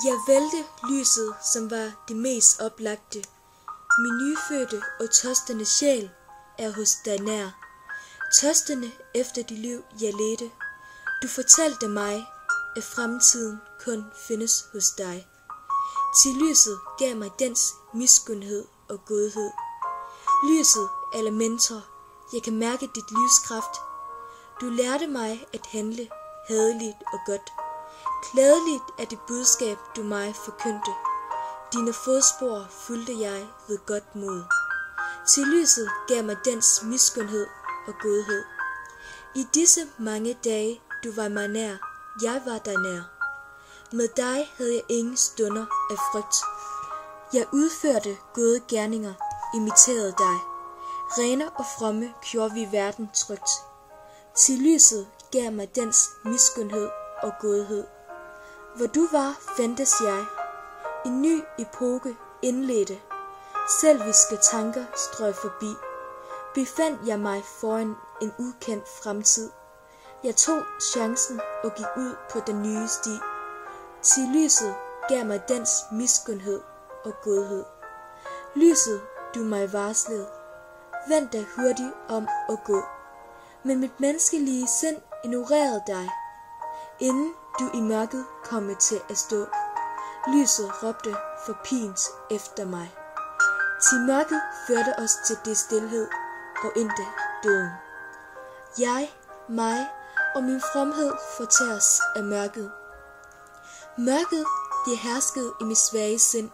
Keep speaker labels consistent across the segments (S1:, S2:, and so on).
S1: Jeg valgte lyset, som var det mest oplagte. Min nyfødte og tørstende sjæl er hos dig nær. Tørstende efter det liv, jeg ledte. Du fortalte mig, at fremtiden kun findes hos dig. Til lyset gav mig dens miskundhed og godhed. Lyset eller mentor, jeg kan mærke dit livskraft. Du lærte mig at handle hadeligt og godt. Glædeligt er det budskab, du mig forkyndte. Dine fodspor fulgte jeg ved godt mod. Til lyset gav mig dens miskundhed og godhed. I disse mange dage, du var mig nær, jeg var dig nær. Med dig havde jeg ingen stunder af frygt. Jeg udførte gode gerninger, imiterede dig. Rene og fromme gjorde vi verden trygt. Til lyset gav mig dens miskundhed og godhed. Hvor du var, fandtes jeg. En ny epoke indledte. Selviske tanker strøg forbi. Befandt jeg mig foran en ukendt fremtid. Jeg tog chancen og gik ud på den nye sti. Til lyset gav mig dens miskundhed og godhed. Lyset, du mig varslede. Vend dig hurtigt om at gå. Men mit menneskelige sind ignorerede dig. Inden du i mørket kom til at stå. Lyset råbte forpint efter mig. Til mørket førte os til det stilhed og endte døden. Jeg, mig og min fromhed fortæres af mørket. Mørket, det herskede i mit svage sind.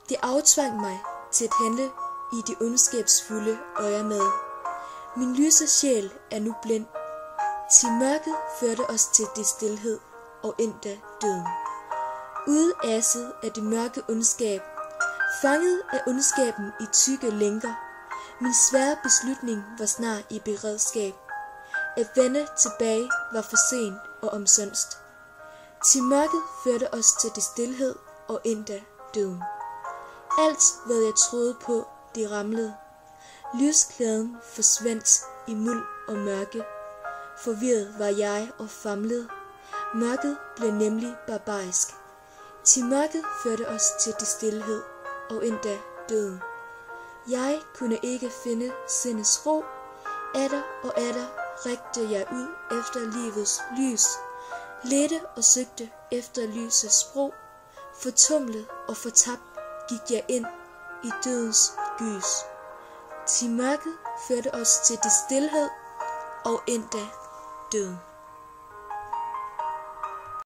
S1: Det aftvang mig til at handle i de ondskabsfulde øjemed. Min lyse sjæl er nu blind. Til mørket førte os til det stilhed og endte døden. Udaset af det mørke ondskab, fanget af ondskaben i tykke lænker. Min svære beslutning var snart i beredskab. At vende tilbage var for sent og omsonst. Til mørket førte os til det stilhed og endte døden. Alt, hvad jeg troede på, det ramlede. Lysklæden forsvandt i muld og mørke. Forvirret var jeg og famlede. Mørket blev nemlig barbarisk. Til mørket førte os til det stilhed og endda døden. Jeg kunne ikke finde sindets ro. Atter og atter rigte jeg ud efter livets lys. Ledte og søgte efter lysets sprog. Fortumlet og fortabt gik jeg ind i dødens gys. Til mørket førte os til det stilhed og endda døden.